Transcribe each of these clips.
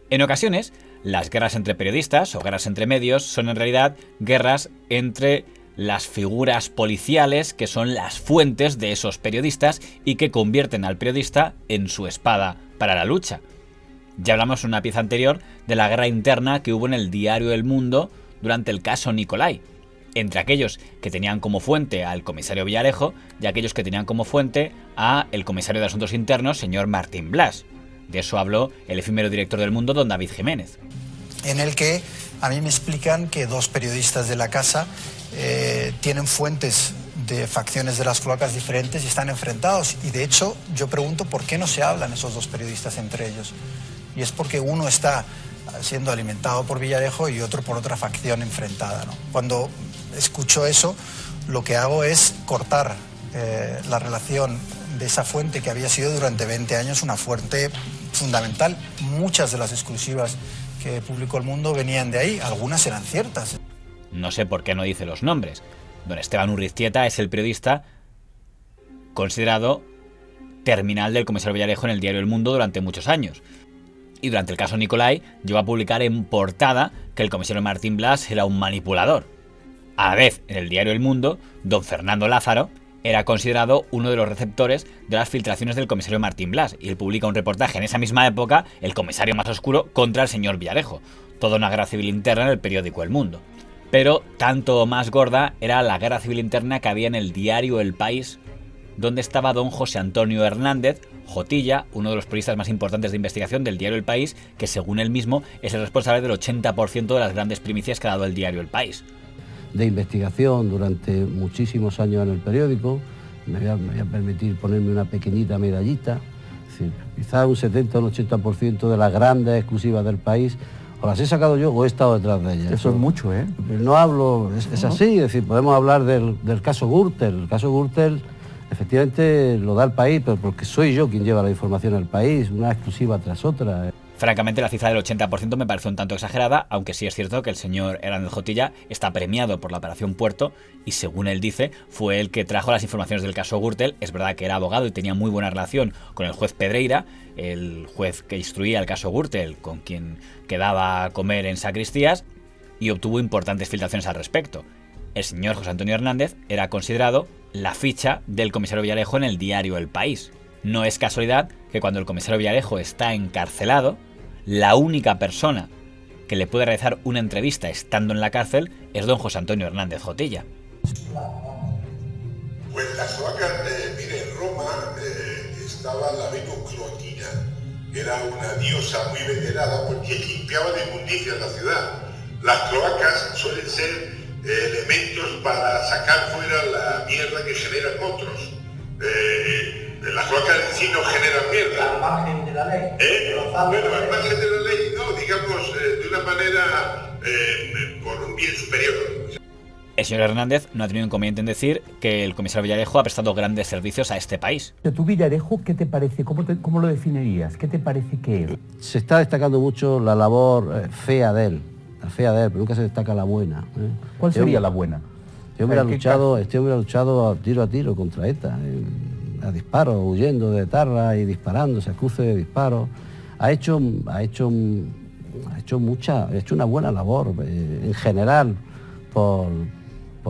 En ocasiones, las guerras entre periodistas o guerras entre medios son en realidad guerras entre las figuras policiales que son las fuentes de esos periodistas y que convierten al periodista en su espada para la lucha. Ya hablamos en una pieza anterior de la guerra interna que hubo en el diario El Mundo durante el caso Nicolai, entre aquellos que tenían como fuente al comisario Villarejo y aquellos que tenían como fuente a el comisario de Asuntos Internos, señor Martín Blas. De eso habló el efímero director del Mundo, don David Jiménez. En el que a mí me explican que dos periodistas de la casa tienen fuentes de facciones de las cloacas diferentes y están enfrentados. Y de hecho, yo pregunto por qué no se hablan esos dos periodistas entre ellos. Y es porque uno está siendo alimentado por Villarejo y otro por otra facción enfrentada, ¿no? Cuando escucho eso, lo que hago es cortar la relación de esa fuente que había sido durante 20 años una fuente fundamental. Muchas de las exclusivas que publicó El Mundo venían de ahí, algunas eran ciertas. No sé por qué no dice los nombres. Don Esteban Urriztieta es el periodista considerado terminal del comisario Villarejo en el diario El Mundo durante muchos años. Y durante el caso Nicolai llegó a publicar en portada que el comisario Martín Blas era un manipulador. A la vez, en el diario El Mundo, don Fernando Lázaro era considerado uno de los receptores de las filtraciones del comisario Martín Blas, y él publica un reportaje en esa misma época, El comisario más oscuro, contra el señor Villarejo. Toda una guerra civil interna en el periódico El Mundo. Pero tanto más gorda era la guerra civil interna que había en el diario El País, donde estaba don José Antonio Hernández Jotilla, uno de los periodistas más importantes de investigación del diario El País, que según él mismo es el responsable del 80% de las grandes primicias que ha dado el diario El País. De investigación durante muchísimos años en el periódico, me voy a permitir ponerme una pequeñita medallita, es decir, quizás un 70 o un 80% de las grandes exclusivas del país o las he sacado yo o he estado detrás de ellas. Eso es mucho, ¿eh? No hablo, es así, es decir, podemos hablar del caso Gürtel. El caso Gürtel efectivamente lo da El País, pero porque soy yo quien lleva la información al país, una exclusiva tras otra. Francamente, la cifra del 80% me parece un tanto exagerada, aunque sí es cierto que el señor Hernández Jotilla está premiado por la Operación Puerto y, según él dice, fue el que trajo las informaciones del caso Gürtel. Es verdad que era abogado y tenía muy buena relación con el juez Pedreira, el juez que instruía el caso Gürtel, con quien quedaba a comer en sacristías, y obtuvo importantes filtraciones al respecto. El señor José Antonio Hernández era considerado la ficha del comisario Villarejo en el diario El País. No es casualidad que cuando el comisario Villarejo está encarcelado, la única persona que le puede realizar una entrevista estando en la cárcel es don José Antonio Hernández Jotilla. Pues las cloacas, mire, en Roma estaba la Venus Cloaquina, que era una diosa muy venerada porque limpiaba de inmundicia la ciudad. Las cloacas suelen ser elementos para sacar fuera la mierda que generan otros. Las cloacas en sí no generan mierda. Al margen de la ley. Bueno, al margen de la ley, no, digamos, de una manera por un bien superior. El señor Hernández no ha tenido inconveniente en decir que el comisario Villarejo ha prestado grandes servicios a este país. ¿Tú, Villarejo, qué te parece? ¿Cómo lo definirías? ¿Qué te parece que es? Se está destacando mucho la labor fea de él, pero nunca se destaca la buena. ¿Cuál sería la buena? Este hombre ha luchado a tiro contra ETA, a disparos, huyendo de etarra y disparándose a cruce de disparos. Ha hecho una buena labor en general por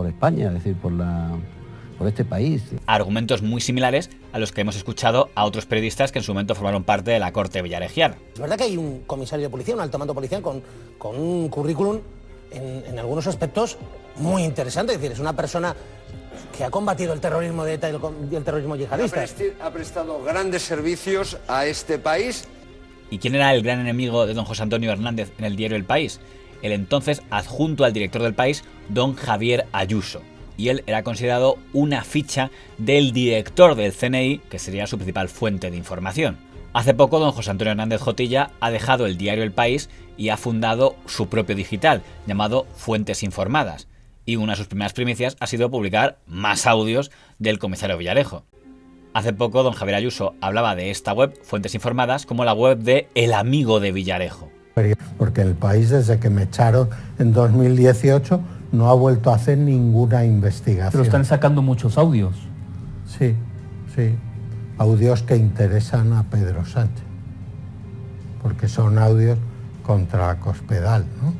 España, es decir, por este país. Argumentos muy similares a los que hemos escuchado a otros periodistas que en su momento formaron parte de la corte villaregiana. Es verdad que hay un comisario de policía, un alto mando policial con un currículum en algunos aspectos muy interesante. Es decir, es una persona que ha combatido el terrorismo de ETA y el terrorismo yihadista. Ha prestado grandes servicios a este país. ¿Y quién era el gran enemigo de don José Antonio Hernández en el diario El País? El entonces adjunto al director del País, don Javier Ayuso. Y él era considerado una ficha del director del CNI, que sería su principal fuente de información. Hace poco, don José Antonio Hernández Jotilla ha dejado el diario El País y ha fundado su propio digital, llamado Fuentes Informadas. Y una de sus primeras primicias ha sido publicar más audios del comisario Villarejo. Hace poco, don Javier Ayuso hablaba de esta web, Fuentes Informadas, como la web de El Amigo de Villarejo. Porque El País, desde que me echaron en 2018, no ha vuelto a hacer ninguna investigación. Pero están sacando muchos audios. Sí. Audios que interesan a Pedro Sánchez. Porque son audios contra Cospedal, ¿no?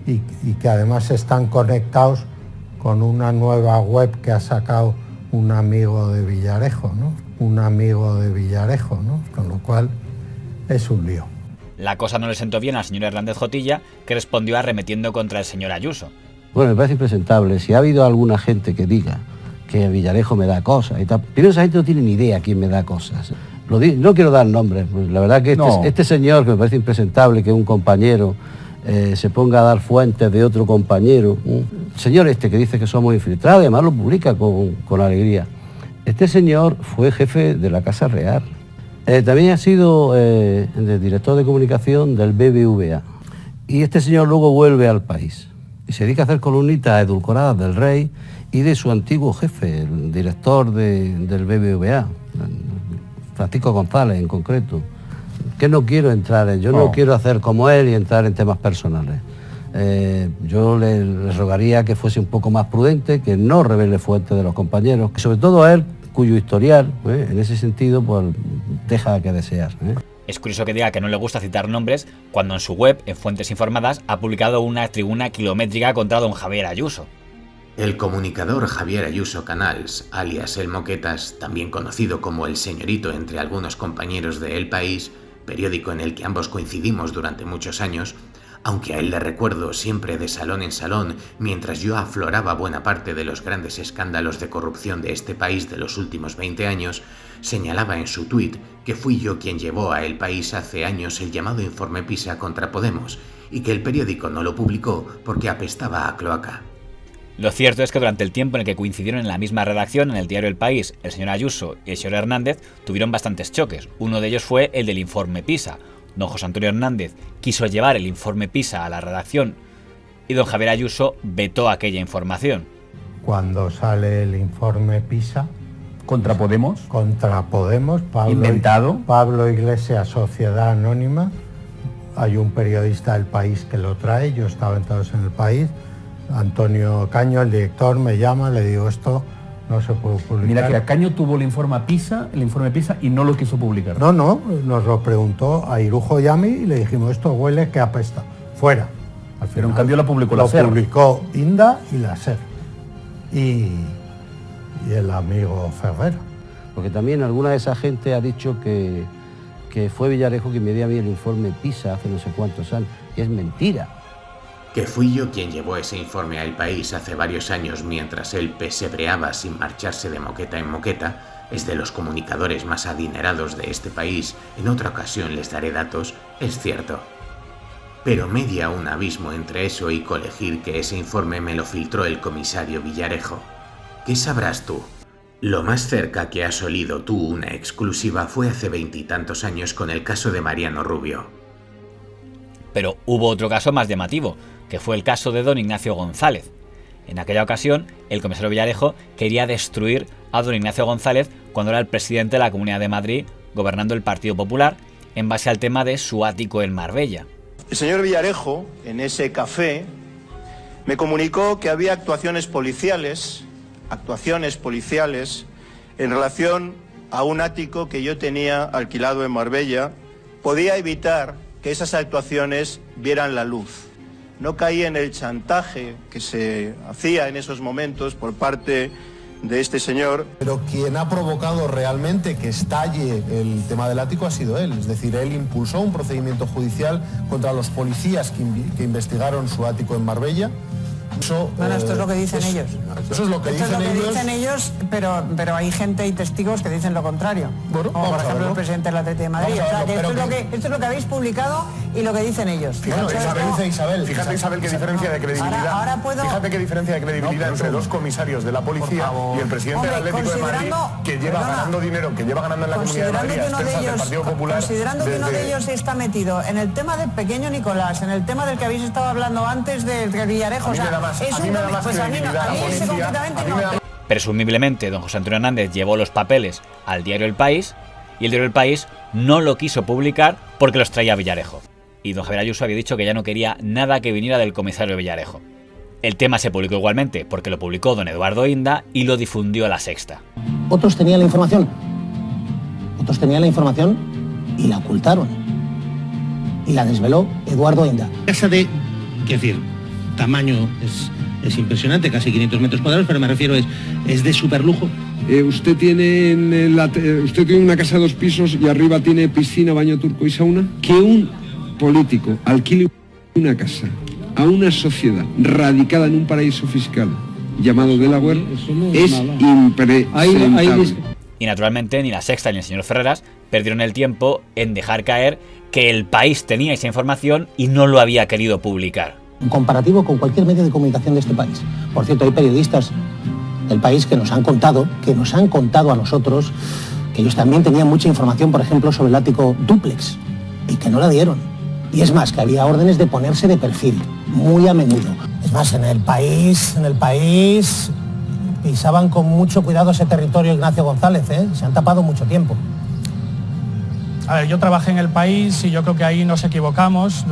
Y que además están conectados con una nueva web que ha sacado un amigo de Villarejo, ¿no? Un amigo de Villarejo, ¿no? Con lo cual es un lío. La cosa no le sentó bien al señor Hernández Jotilla, que respondió arremetiendo contra el señor Ayuso. Bueno, me parece impresentable. Si ha habido alguna gente que diga que Villarejo me da cosas y tal, primero esa gente no tiene ni idea quién me da cosas. No quiero dar nombres, pues la verdad que este señor, que me parece impresentable que un compañero se ponga a dar fuentes de otro compañero, el señor este que dice que somos infiltrados, y además lo publica con alegría. Este señor fue jefe de la Casa Real. También ha sido el director de comunicación del BBVA. Y este señor luego vuelve al país y se dedica a hacer columnitas edulcoradas del rey y de su antiguo jefe, el director del BBVA, Francisco González en concreto. Que no quiero entrar en, yo no quiero hacer como él y entrar en temas personales. Yo le rogaría que fuese un poco más prudente, que no revele fuentes de los compañeros, que sobre todo a él, cuyo historial, en ese sentido, pues deja que desear. Es curioso que diga que no le gusta citar nombres cuando en su web, en Fuentes Informadas, ha publicado una tribuna kilométrica contra don Javier Ayuso. El comunicador Javier Ayuso Canals, alias El Moquetas, también conocido como El Señorito entre algunos compañeros de El País, periódico en el que ambos coincidimos durante muchos años, aunque a él le recuerdo siempre de salón en salón mientras yo afloraba buena parte de los grandes escándalos de corrupción de este país de los últimos 20 años, señalaba en su tuit que fui yo quien llevó a El País hace años el llamado informe PISA contra Podemos y que el periódico no lo publicó porque apestaba a cloaca. Lo cierto es que durante el tiempo en el que coincidieron en la misma redacción en el diario El País, el señor Ayuso y el señor Hernández tuvieron bastantes choques. Uno de ellos fue el del informe PISA. Don José Antonio Hernández quiso llevar el informe PISA a la redacción y don Javier Ayuso vetó aquella información. Cuando sale el informe PISA... ¿Contra Podemos? Contra Podemos, ¿Inventado? Pablo Iglesias, Sociedad Anónima. Hay un periodista del País que lo trae, yo estaba entonces en El País. Antonio Caño, el director, me llama, le digo esto no se puede publicar. Mira que Caño tuvo el informe PISA y no lo quiso publicar. No, nos lo preguntó a Irujo Yami y le dijimos esto huele que apesta, fuera. Al final, pero en cambio lo publicó la SER. Lo publicó Inda y la SER. Y el amigo Ferrero. Porque también alguna de esa gente ha dicho que fue Villarejo quien me dio a mí el informe PISA hace no sé cuántos años. Y es mentira. Que fui yo quien llevó ese informe a El País hace varios años mientras él pesebreaba sin marcharse de moqueta en moqueta, es de los comunicadores más adinerados de este país, en otra ocasión les daré datos, es cierto. Pero media un abismo entre eso y colegir que ese informe me lo filtró el comisario Villarejo. ¿Qué sabrás tú? Lo más cerca que has olido tú una exclusiva fue hace 20 y tantos años con el caso de Mariano Rubio. Pero hubo otro caso más llamativo, que fue el caso de don Ignacio González. En aquella ocasión, el comisario Villarejo quería destruir a don Ignacio González cuando era el presidente de la Comunidad de Madrid, gobernando el Partido Popular, en base al tema de su ático en Marbella. El señor Villarejo, en ese café, me comunicó que había actuaciones policiales en relación a un ático que yo tenía alquilado en Marbella. Podía evitar que esas actuaciones vieran la luz. No caí en el chantaje que se hacía en esos momentos por parte de este señor. Pero quien ha provocado realmente que estalle el tema del ático ha sido él. Es decir, él impulsó un procedimiento judicial contra los policías que investigaron su ático en Marbella. Bueno, esto es lo que dicen ellos. Eso es lo que dicen ellos, pero hay gente y testigos que dicen lo contrario. Bueno, como por ejemplo el presidente del Atlético de Madrid. Esto es lo que habéis publicado y lo que dicen ellos. Fíjate, Isabel, qué diferencia de credibilidad. Fíjate qué diferencia de credibilidad entre dos comisarios de la policía y el presidente del Atlético de Madrid, que lleva ganando dinero, que lleva ganando en la Comunidad de Madrid, del Partido Popular. Considerando que uno de ellos está metido en el tema del pequeño Nicolás, en el tema del que habéis estado hablando antes del Villarejo. Presumiblemente, don José Antonio Hernández llevó los papeles al diario El País y el diario El País no lo quiso publicar porque los traía Villarejo. Y don Javier Ayuso había dicho que ya no quería nada que viniera del comisario Villarejo. El tema se publicó igualmente porque lo publicó don Eduardo Inda y lo difundió La Sexta. Otros tenían la información y la ocultaron. y la desveló Eduardo Enda. Casa de, quiero decir, tamaño es impresionante, casi 500 metros cuadrados, pero me refiero es de superlujo. ¿Usted tiene una casa de 2 pisos y arriba tiene piscina, baño turco y sauna? Que un político alquile una casa a una sociedad radicada en un paraíso fiscal llamado Delaware es impresentable. Y naturalmente ni la Sexta ni el señor Ferreras perdieron el tiempo en dejar caer que el País tenía esa información y no lo había querido publicar. En comparativo con cualquier medio de comunicación de este país. Por cierto, hay periodistas del País que nos han contado a nosotros que ellos también tenían mucha información, por ejemplo, sobre el ático dúplex, y que no la dieron. Y es más, que había órdenes de ponerse de perfil, muy a menudo. Es más, en el país pisaban con mucho cuidado ese territorio Ignacio González, se han tapado mucho tiempo. A ver, yo trabajé en El País y yo creo que ahí nos equivocamos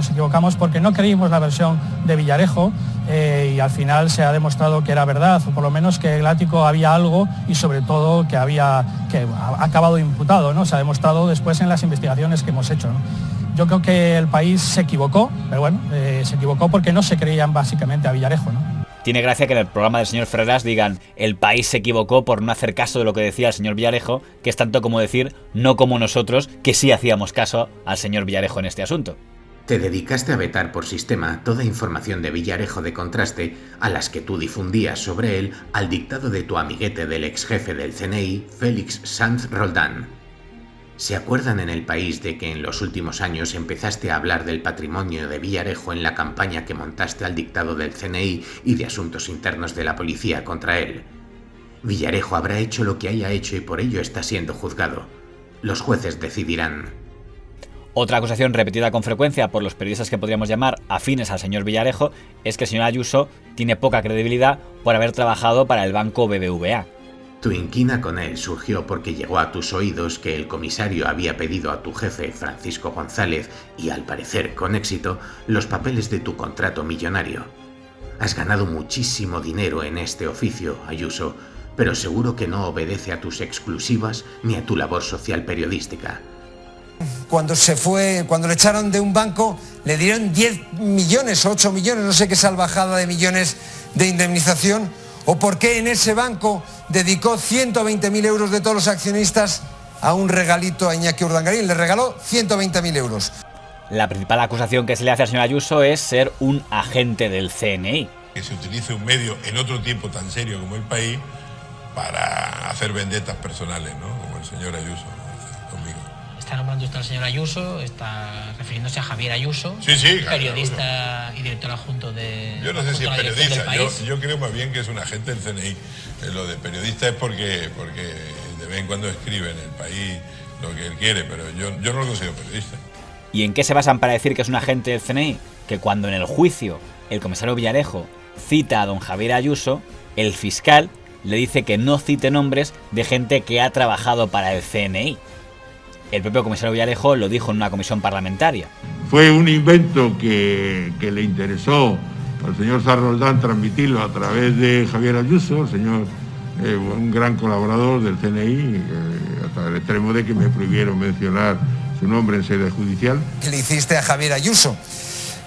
porque no creímos la versión de Villarejo y al final se ha demostrado que era verdad, o por lo menos que en el ático había algo y sobre todo que ha acabado imputado, ¿no? Se ha demostrado después en las investigaciones que hemos hecho, ¿no? Yo creo que El País se equivocó, pero bueno, se equivocó porque no se creían básicamente a Villarejo, ¿no? Tiene gracia que en el programa del señor Ferreras digan El País se equivocó por no hacer caso de lo que decía el señor Villarejo, que es tanto como decir no como nosotros, que sí hacíamos caso al señor Villarejo en este asunto. Te dedicaste a vetar por sistema toda información de Villarejo de contraste a las que tú difundías sobre él al dictado de tu amiguete del ex jefe del CNI, Félix Sanz Roldán. ¿Se acuerdan en El País de que en los últimos años empezaste a hablar del patrimonio de Villarejo en la campaña que montaste al dictado del CNI y de asuntos internos de la policía contra él? Villarejo habrá hecho lo que haya hecho y por ello está siendo juzgado. Los jueces decidirán. Otra acusación repetida con frecuencia por los periodistas que podríamos llamar afines al señor Villarejo es que el señor Ayuso tiene poca credibilidad por haber trabajado para el banco BBVA. Tu inquina con él surgió porque llegó a tus oídos que el comisario había pedido a tu jefe, Francisco González, y al parecer con éxito, los papeles de tu contrato millonario. Has ganado muchísimo dinero en este oficio, Ayuso, pero seguro que no obedece a tus exclusivas ni a tu labor social periodística. Cuando le echaron de un banco, le dieron 10 millones, 8 millones, no sé qué salvajada de millones de indemnización. ¿O por qué en ese banco dedicó 120.000 euros de todos los accionistas a un regalito a Iñaki Urdangarín? Le regaló 120.000 euros. La principal acusación que se le hace al señor Ayuso es ser un agente del CNI. Que se utilice un medio en otro tiempo tan serio como El País para hacer vendetas personales, ¿no? Como el señor Ayuso conmigo. Está nombrando usted al señor Ayuso, está refiriéndose a Javier Ayuso, sí, periodista y director adjunto de... Yo no sé si es periodista, yo creo más bien que es un agente del CNI. Lo de periodista es porque de vez en cuando escribe en El País lo que él quiere, pero yo no lo considero periodista. ¿Y en qué se basan para decir que es un agente del CNI? Que cuando en el juicio el comisario Villarejo cita a don Javier Ayuso, el fiscal le dice que no cite nombres de gente que ha trabajado para el CNI. El propio comisario Villarejo lo dijo en una comisión parlamentaria. Fue un invento que le interesó al señor Sanz Roldán transmitirlo a través de Javier Ayuso, el señor, un gran colaborador del CNI, hasta el extremo de que me prohibieron mencionar su nombre en sede judicial. ¿Qué le hiciste a Javier Ayuso,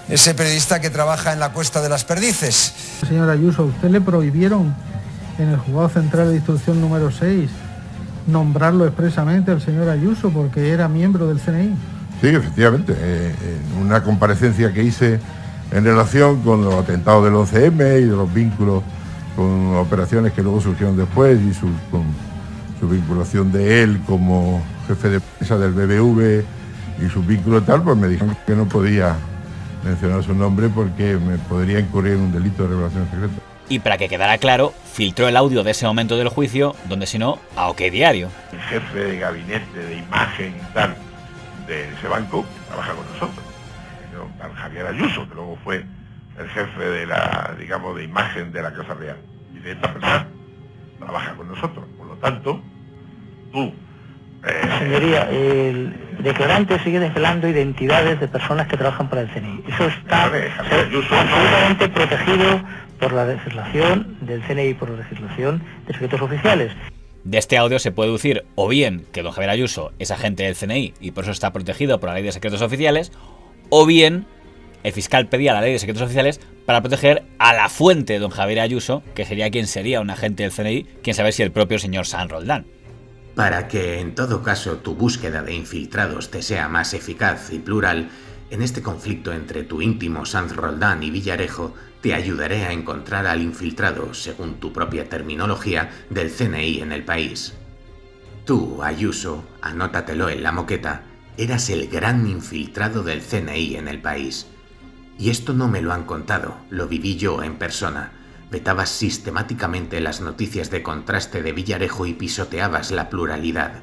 ese periodista que trabaja en la Cuesta de las Perdices? Señor Ayuso, ¿a usted le prohibieron en el juzgado central de instrucción número 6 nombrarlo expresamente al señor Ayuso porque era miembro del CNI? Sí, efectivamente. En una comparecencia que hice en relación con los atentados del 11M y de los vínculos con operaciones que luego surgieron después y con su vinculación de él como jefe de prensa del BBV y sus vínculos tal, pues me dijeron que no podía mencionar su nombre porque me podría incurrir en un delito de revelación secreta. Y para que quedara claro, filtró el audio de ese momento del juicio, donde si no, a OK Diario. El jefe de gabinete de imagen y tal de ese banco trabaja con nosotros. El tal Javier Ayuso, que luego fue el jefe de la, digamos, de imagen de la Casa Real. Y de esta persona trabaja con nosotros. Por lo tanto, tú... Señoría, el declarante sigue desvelando identidades de personas que trabajan para el CNI. Eso está absolutamente protegido por la legislación del CNI, por la legislación de secretos oficiales. De este audio se puede deducir o bien que don Javier Ayuso es agente del CNI y por eso está protegido por la ley de secretos oficiales, o bien el fiscal pedía la ley de secretos oficiales para proteger a la fuente de don Javier Ayuso, que sería quien sería un agente del CNI, quién sabe si el propio señor Sanz Roldán. Para que, en todo caso, tu búsqueda de infiltrados te sea más eficaz y plural, en este conflicto entre tu íntimo Sanz Roldán y Villarejo, te ayudaré a encontrar al infiltrado, según tu propia terminología, del CNI en el país. Tú, Ayuso, anótatelo en la moqueta, eras el gran infiltrado del CNI en el país. Y esto no me lo han contado, lo viví yo en persona. Vetabas sistemáticamente las noticias de contraste de Villarejo y pisoteabas la pluralidad.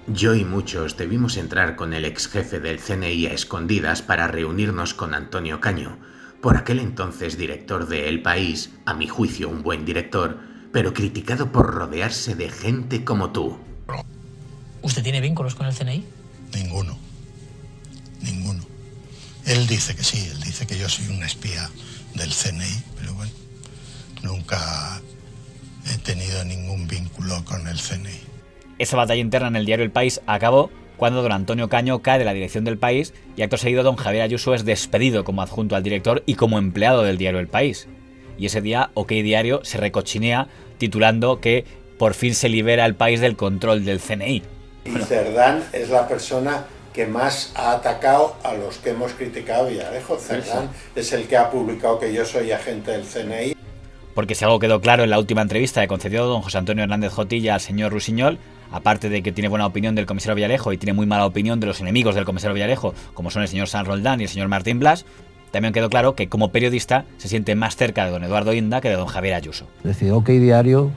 Yo y muchos debimos entrar con el ex jefe del CNI a escondidas para reunirnos con Antonio Caño, por aquel entonces director de El País, a mi juicio un buen director, pero criticado por rodearse de gente como tú. ¿Usted tiene vínculos con el CNI? Ninguno. Él dice que sí, él dice que yo soy un espía del CNI, pero bueno, nunca he tenido ningún vínculo con el CNI. Esa batalla interna en el diario El País acabó cuando don Antonio Caño cae de la dirección del País y acto seguido don Javier Ayuso es despedido como adjunto al director y como empleado del diario El País. Y ese día OK Diario se recochinea titulando que por fin se libera el país del control del CNI. Y Cerdán es la persona que más ha atacado a los que hemos criticado a Villarejo. Cerdán es el que ha publicado que yo soy agente del CNI. Porque si algo quedó claro en la última entrevista que concedió don José Antonio Hernández Jotilla al señor Rusiñol, aparte de que tiene buena opinión del comisario Villarejo y tiene muy mala opinión de los enemigos del comisario Villarejo, como son el señor Sanz Roldán y el señor Martín Blas, también quedó claro que como periodista se siente más cerca de don Eduardo Inda que de don Javier Ayuso. Es decir, OK Diario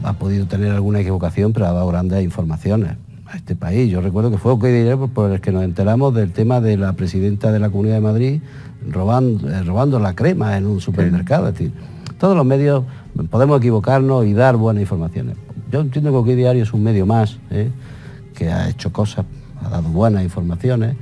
ha podido tener alguna equivocación, pero ha dado grandes informaciones a este país. Yo recuerdo que fue OK Diario por el que nos enteramos del tema de la presidenta de la Comunidad de Madrid robando la crema en un supermercado. Es decir, todos los medios podemos equivocarnos y dar buenas informaciones. Yo entiendo que OK Diario es un medio más, que ha hecho cosas, ha dado buenas informaciones.